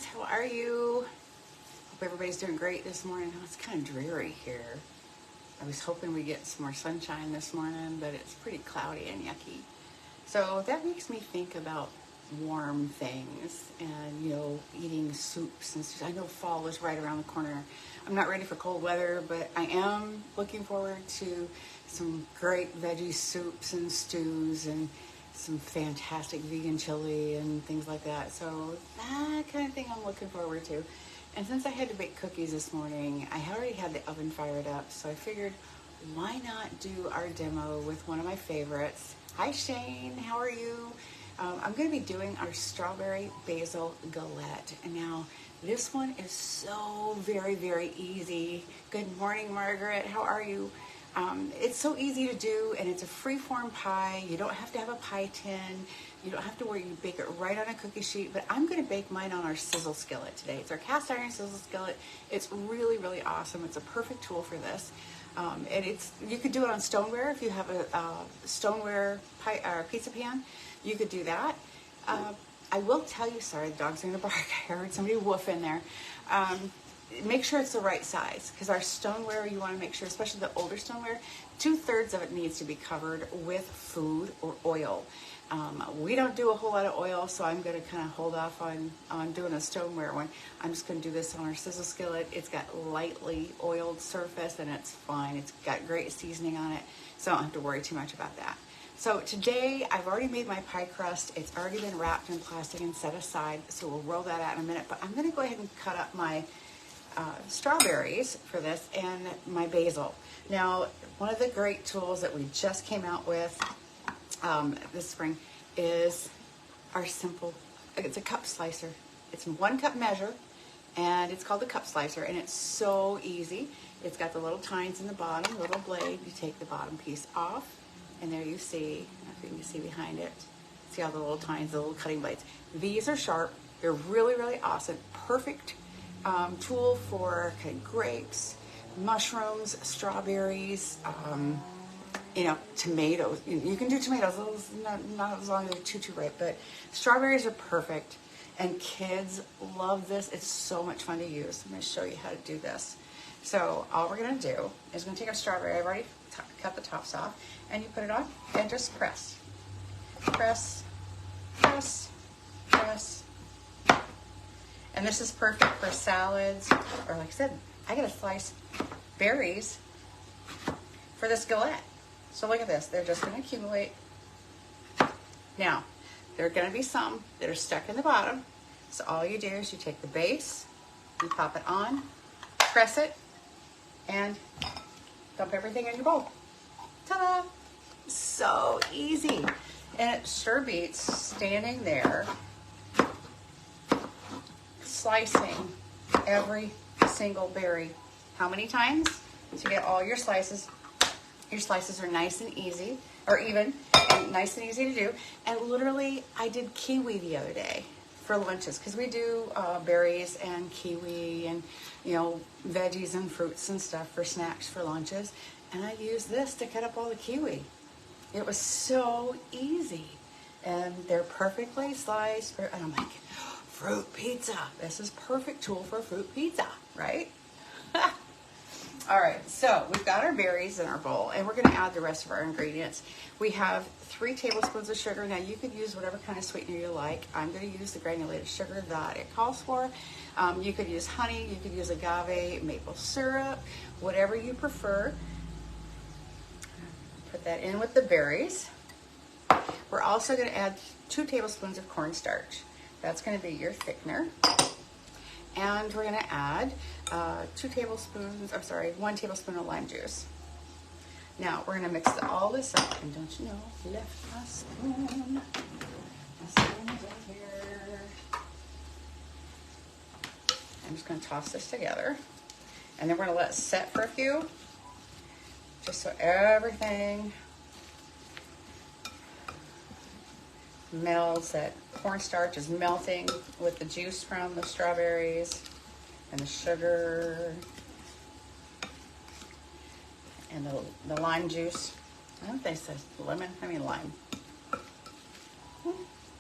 guys, how are you? Hope everybody's doing great this morning. Oh, it's kind of dreary here. I was hoping we'd get some more sunshine this morning, but it's pretty cloudy and yucky. So that makes me think about warm things and, eating soups. And I know fall is right around the corner. I'm not ready for cold weather, but I am looking forward to some great veggie soups and stews and some fantastic vegan chili and things like that. So that kind of thing I'm looking forward to. And since I had to bake cookies this morning, I already had the oven fired up. So I figured, why not do our demo with one of my favorites? Hi Shane, how are you? I'm going to be doing our strawberry basil galette. And now this one is so very, very easy. Good morning, Margaret. How are you? It's so easy to do, and it's a free-form pie. You don't have to have a pie tin. You don't have to worry. You bake it right on a cookie sheet, but I'm going to bake mine on our sizzle skillet today. It's our cast iron sizzle skillet. It's really, really awesome. It's a perfect tool for this. And you could do it on stoneware if you have a stoneware pie or pizza pan. You could do that. I will tell you, sorry, the dogs are going to bark. I heard somebody woof in there. Make sure it's the right size, because our stoneware, you want to make sure, especially the older stoneware, 2/3 of it needs to be covered with food or oil. We don't do a whole lot of oil, so I'm going to kind of hold off on doing a stoneware one. I'm just going to do this on our sizzle skillet. It's got lightly oiled surface, and it's fine. It's got great seasoning on it, so I don't have to worry too much about that. So today, I've already made my pie crust. It's already been wrapped in plastic and set aside, so we'll roll that out in a minute. But I'm going to go ahead and cut up my strawberries for this and my basil. Now, one of the great tools that we just came out with this spring is our simple, it's a cup slicer. It's 1 cup measure, and it's called the cup slicer, and it's so easy. It's got the little tines in the bottom, little blade. You take the bottom piece off, and there you see, I don't know if you can see behind it, see all the little tines, the little cutting blades. These are sharp. They're really, really awesome. Perfect tool for grapes, mushrooms, strawberries, tomatoes. You can do tomatoes, not as long as they're too ripe, but strawberries are perfect, and kids love this. It's so much fun to use. I'm going to show you how to do this. So all we're going to do is going to take our strawberry. I've already cut the tops off, and you put it on and just press, press, press, press. And this is perfect for salads, or like I said, I gotta slice berries for this galette. So look at this, they're just gonna accumulate. Now, there are gonna be some that are stuck in the bottom. So all you do is you take the base, you pop it on, press it, and dump everything in your bowl. Ta-da! So easy. And it sure beats standing there slicing every single berry. How many times to get all your slices? Your slices are nice and easy, or even, and nice and easy to do. And literally, I did kiwi the other day for lunches, because we do berries and kiwi and, veggies and fruits and stuff for snacks for lunches. And I used this to cut up all the kiwi. It was so easy. And they're perfectly sliced, and I'm like, fruit pizza. This is perfect tool for fruit pizza, right? All right, so we've got our berries in our bowl, and we're going to add the rest of our ingredients. We have 3 tablespoons of sugar. Now, you could use whatever kind of sweetener you like. I'm going to use the granulated sugar that it calls for. You could use honey. You could use agave, maple syrup, whatever you prefer. Put that in with the berries. We're also going to add 2 tablespoons of cornstarch. That's going to be your thickener. And we're going to add 1 tablespoon of lime juice. Now, we're going to mix all this up. And don't you know, left my spoon. My spoon is in here. I'm just going to toss this together. And then we're going to let it set for a few, just so everything melts. That cornstarch is melting with the juice from the strawberries and the sugar and the lime juice. I don't think it says lemon, I mean lime.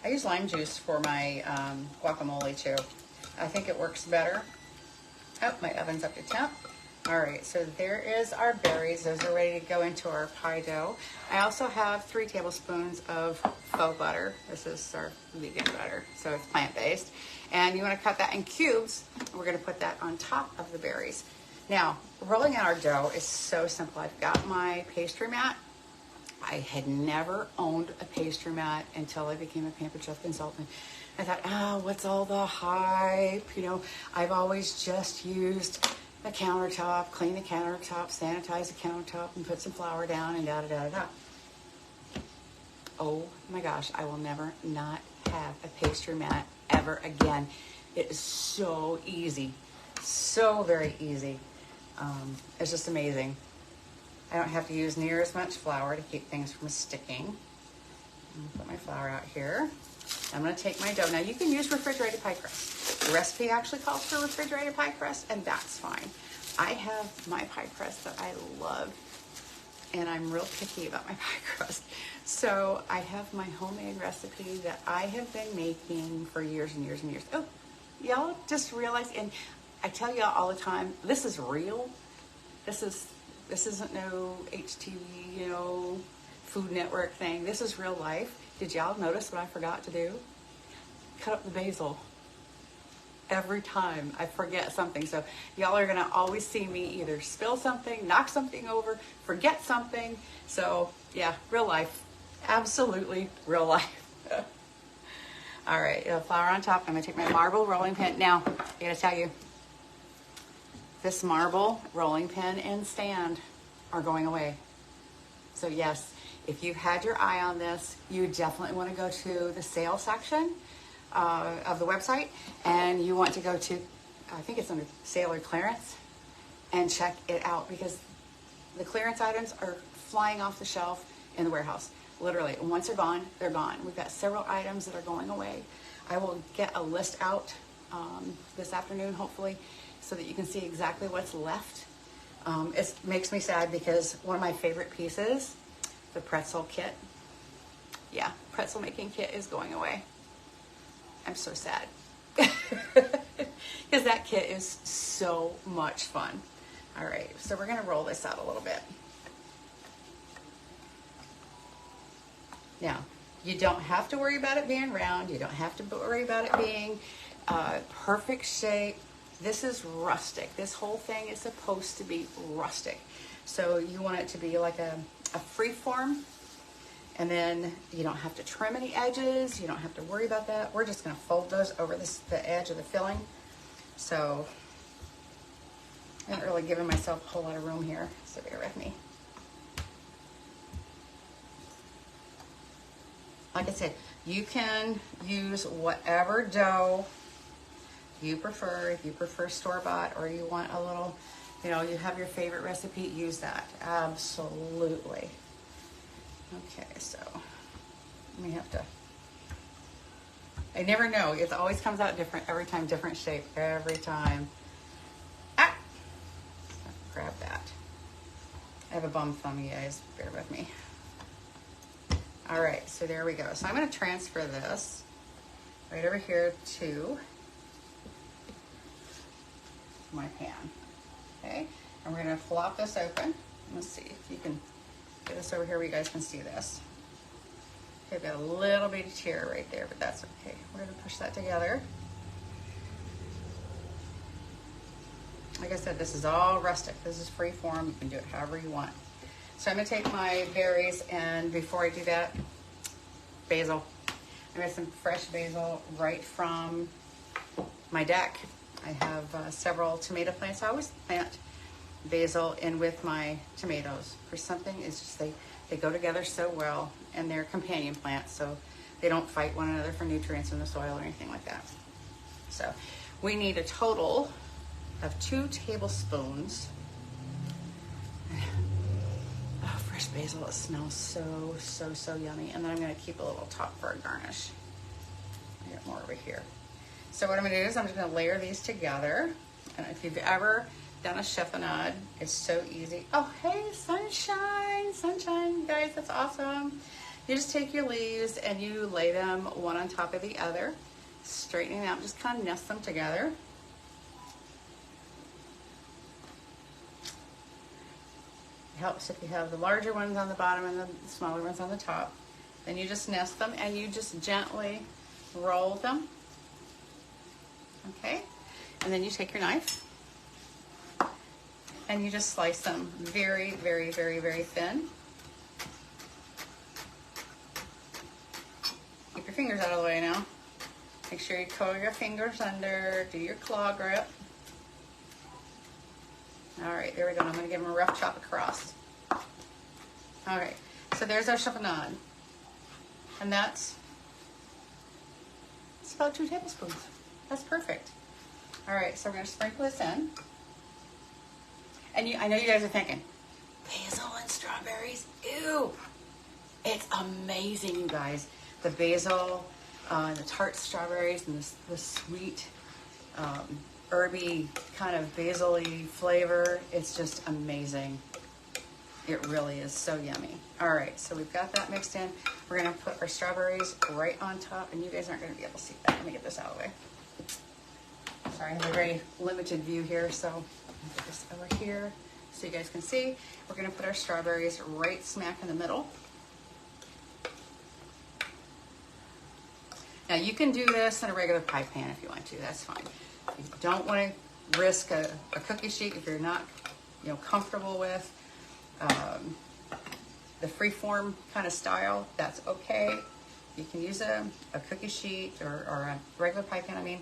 I use lime juice for my guacamole too. I think it works better. Oh, my oven's up to temp. All right, so there is our berries. Those are ready to go into our pie dough. I also have 3 tablespoons of faux butter. This is our vegan butter, so it's plant-based. And you want to cut that in cubes. We're going to put that on top of the berries. Now, rolling out our dough is so simple. I've got my pastry mat. I had never owned a pastry mat until I became a Pampered Chef consultant. I thought, oh, what's all the hype? You know, I've always just used the countertop, clean the countertop, sanitize the countertop, and put some flour down and da-da-da-da-da. Oh my gosh, I will never not have a pastry mat ever again. It is so easy, so very easy. It's just amazing. I don't have to use near as much flour to keep things from sticking. I'm gonna put my flour out here. I'm gonna take my dough. Now you can use refrigerated pie crust. The recipe actually calls for refrigerated pie crust, and that's fine. I have my pie crust that I love, and I'm real picky about my pie crust. So I have my homemade recipe that I have been making for years and years and years. Oh, y'all just realized, and I tell y'all all the time, this is real. This isn't no HTV, you know, Food Network thing. This is real life. Did y'all notice what I forgot to do? Cut up the basil. Every time I forget something. So y'all are gonna always see me either spill something, knock something over, forget something. So yeah, real life. Absolutely real life. All right, flour on top. I'm gonna take my marble rolling pin. Now, I gotta tell you, this marble rolling pin and stand are going away. So yes, if you've had your eye on this, you definitely want to go to the sales section of the website, and you want to go to, I think it's under sale or clearance, and check it out, because the clearance items are flying off the shelf in the warehouse. Literally, once they're gone, they're gone. We've got several items that are going away. I will get a list out this afternoon, hopefully, so that you can see exactly what's left. It makes me sad because one of my favorite pieces, the pretzel kit, yeah, pretzel making kit is going away. I'm so sad because that kit is so much fun. All right, so we're gonna roll this out a little bit. Now, you don't have to worry about it being round. You don't have to worry about it being perfect shape. This is rustic. This whole thing is supposed to be rustic. So you want it to be like a free form, and then you don't have to trim any edges. You don't have to worry about that. We're just gonna fold those over the edge of the filling. So I'm not really giving myself a whole lot of room here, so bear with me. Like I said, you can use whatever dough you prefer. If you prefer store-bought, or you want a little, you know, you have your favorite recipe, use that. Absolutely. Okay, so let me have to, I never know. It always comes out different every time, different shape every time. Ah! Grab that. I have a bum thumb, you guys. Bear with me. All right, so there we go. So I'm going to transfer this right over here to my pan. Okay, and we're going to flop this open. Let's see if you can get this over here where you guys can see this. Okay, I've got a little bitty tear right there, but that's okay. We're going to push that together. Like I said, this is all rustic. This is free form. You can do it however you want. So I'm going to take my berries, and before I do that, basil. I got some fresh basil right from my deck. I have several tomato plants. I always plant basil in with my tomatoes. For something, it's just they go together so well, and they're companion plants, so they don't fight one another for nutrients in the soil or anything like that. So we need a total of 2 tablespoons. Oh, fresh basil, it smells so yummy. And then I'm gonna keep a little top for a garnish. I got more over here. So what I'm gonna do is I'm just gonna layer these together. And if you've ever done a chiffonade, it's so easy. Oh, hey, sunshine, sunshine, guys, that's awesome. You just take your leaves and you lay them one on top of the other. straightening out, just kind of nest them together. It helps if you have the larger ones on the bottom and the smaller ones on the top. Then you just nest them and you just gently roll them. Okay? And then you take your knife and you just slice them very, very, very, very thin. Keep your fingers out of the way now. Make sure you curl your fingers under, do your claw grip. All right, there we go. I'm gonna give them a rough chop across. All right, so there's our chiffonade. And it's about 2 tablespoons. That's perfect. All right, so we're gonna sprinkle this in. And I know you guys are thinking, basil and strawberries, ew. It's amazing, you guys. The basil, the tart strawberries, and the sweet, herby kind of basil-y flavor. It's just amazing. It really is so yummy. All right, so we've got that mixed in. We're gonna put our strawberries right on top, and you guys aren't gonna be able to see that. Let me get this out of the way. Sorry, I have a very limited view here, so I'll put this over here so you guys can see. We're gonna put our strawberries right smack in the middle. Now you can do this in a regular pie pan if you want to, that's fine. If you don't want to risk a cookie sheet, if you're not comfortable with the freeform kind of style, that's okay. You can use a cookie sheet or a regular pie pan, I mean.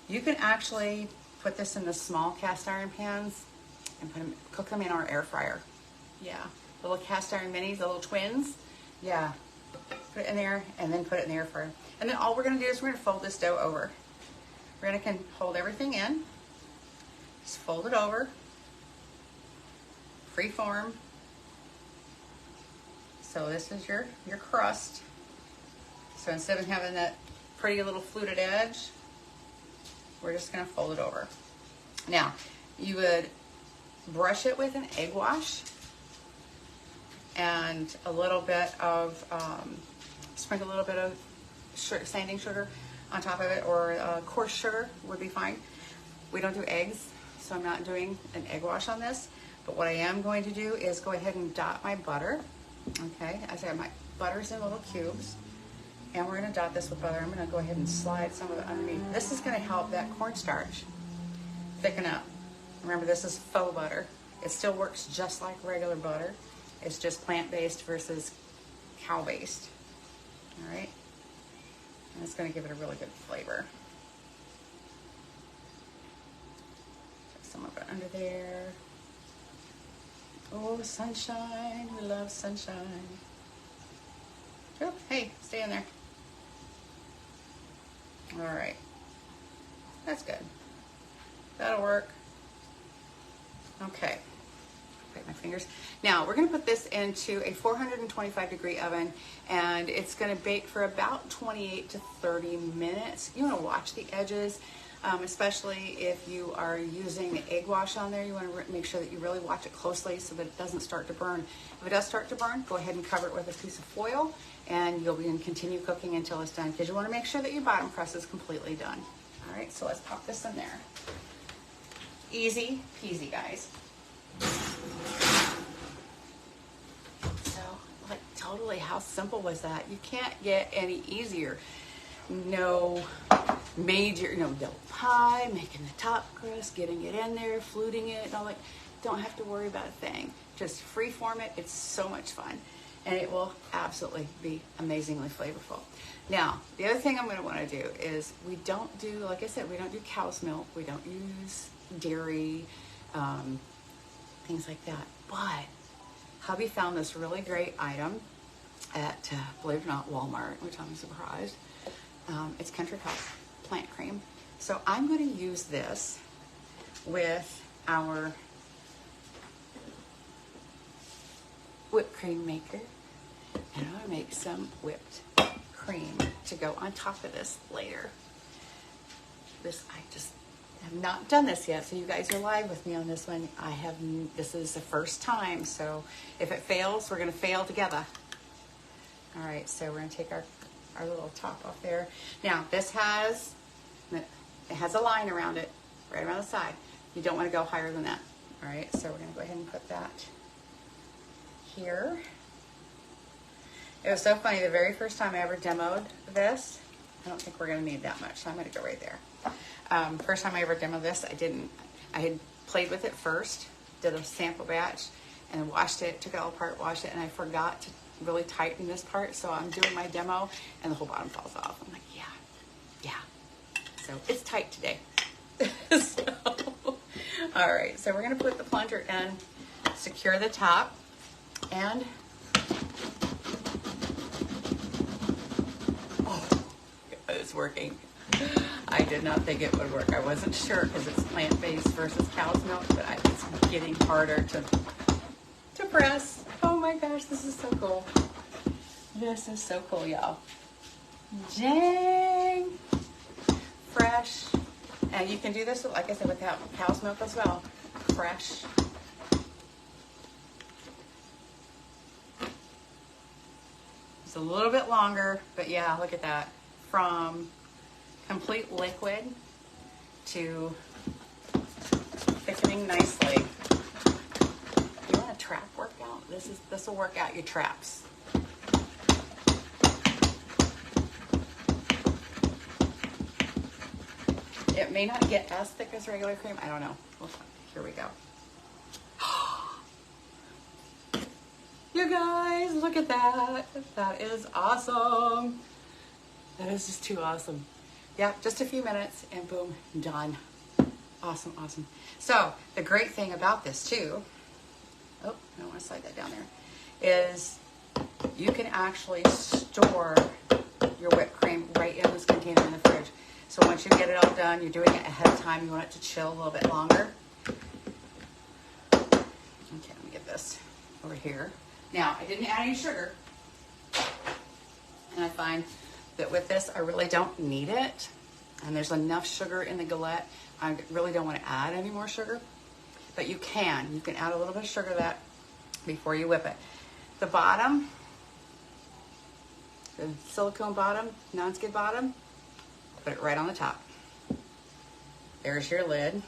You can actually put this in the small cast iron pans and cook them in our air fryer. Yeah, little cast iron minis, the little twins. Yeah, put it in there and then put it in the air fryer. And then all we're gonna do is we're gonna fold this dough over. We're gonna hold everything in, just fold it over, free form. So this is your crust. So instead of having that pretty little fluted edge, we're just gonna fold it over. Now, you would brush it with an egg wash and a little bit of, sprinkle a little bit of sanding sugar on top of it, or coarse sugar would be fine. We don't do eggs, so I'm not doing an egg wash on this. But what I am going to do is go ahead and dot my butter. Okay, as I have my butters in little cubes. And we're gonna dot this with butter. I'm gonna go ahead and slide some of it underneath. This is gonna help that cornstarch thicken up. Remember, this is faux butter. It still works just like regular butter. It's just plant-based versus cow-based. All right, and it's gonna give it a really good flavor. Put some of it under there. Oh, sunshine, we love sunshine. Oh, hey, stay in there. All right, that's good. That'll work. Okay, break my fingers. Now we're gonna put this into a 425-degree oven, and it's gonna bake for about 28 to 30 minutes. You wanna watch the edges, especially if you are using egg wash on there. You wanna make sure that you really watch it closely so that it doesn't start to burn. If it does start to burn, go ahead and cover it with a piece of foil, and you'll be going to continue cooking until it's done, because you want to make sure that your bottom crust is completely done. All right, so let's pop this in there. Easy peasy, guys. So, like, totally, how simple was that? You can't get any easier. No major, no pie, making the top crust, getting it in there, fluting it, all, like, don't have to worry about a thing. Just freeform it. It's so much fun. And it will absolutely be amazingly flavorful. Now, the other thing I'm going to want to do is, we don't do, like I said, we don't do cow's milk. We don't use dairy, things like that. But hubby found this really great item at, believe it or not, Walmart, which I'm surprised. It's Country Crock plant cream. So I'm going to use this with our whipped cream maker, and I'm gonna make some whipped cream to go on top of this later. I just have not done this yet, so you guys are live with me on this one. This is the first time, so if it fails, we're gonna fail together. All right, so we're gonna take our our little top off there. Now this has, it has a line around it, right around the side. You don't want to go higher than that. All right, so we're going to go ahead and put that here. It was so funny, the very first time I ever demoed this, I don't think we're going to need that much, so I'm going to go right there. First time I ever demoed this, I had played with it first, did a sample batch, and washed it, took it all apart, washed it, and I forgot to really tighten this part, so I'm doing my demo, and the whole bottom falls off. I'm like, yeah. So it's tight today. So, all right, so we're going to put the plunger in, secure the top, and it's working. I did not think it would work. I wasn't sure because it's plant-based versus cow's milk, but it's getting harder to press. Oh my gosh, this is so cool. This is so cool, y'all. Dang. Fresh. And you can do this, like I said, with cow's milk as well. Fresh. It's a little bit longer, but yeah, look at that. From complete liquid to thickening nicely. You want a trap workout? This will work out your traps. It may not get as thick as regular cream. I don't know. Here we go. You guys, look at that. That is awesome. That is just too awesome. Yeah, just a few minutes and boom, done. Awesome, awesome. So the great thing about this too, oh, I don't want to slide that down there, is you can actually store your whipped cream right in this container in the fridge. So once you get it all done, you're doing it ahead of time, you want it to chill a little bit longer. Okay, let me get this over here. Now, I didn't add any sugar, and I find that with this, I really don't need it. And there's enough sugar in the Galette. I really don't want to add any more sugar, but you can add a little bit of sugar to that before you whip it. The bottom, the silicone bottom, non-skid bottom, put it right on the top. There's your lid.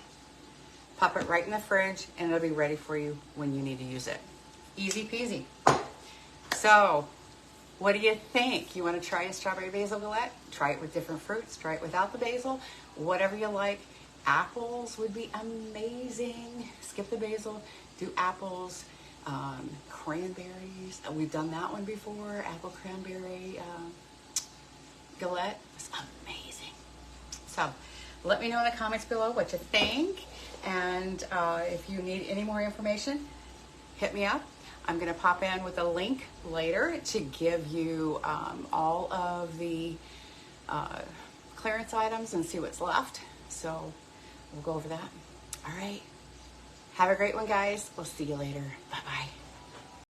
Pop it right in the fridge and it'll be ready for you when you need to use it. Easy peasy. So, what do you think? You want to try a strawberry basil galette? Try it with different fruits. Try it without the basil. Whatever you like. Apples would be amazing. Skip the basil. Do apples. Cranberries. We've done that one before. Apple cranberry galette. It's amazing. So, let me know in the comments below what you think. And if you need any more information, hit me up. I'm going to pop in with a link later to give you all of the clearance items and see what's left. So we'll go over that. All right. Have a great one, guys. We'll see you later. Bye-bye.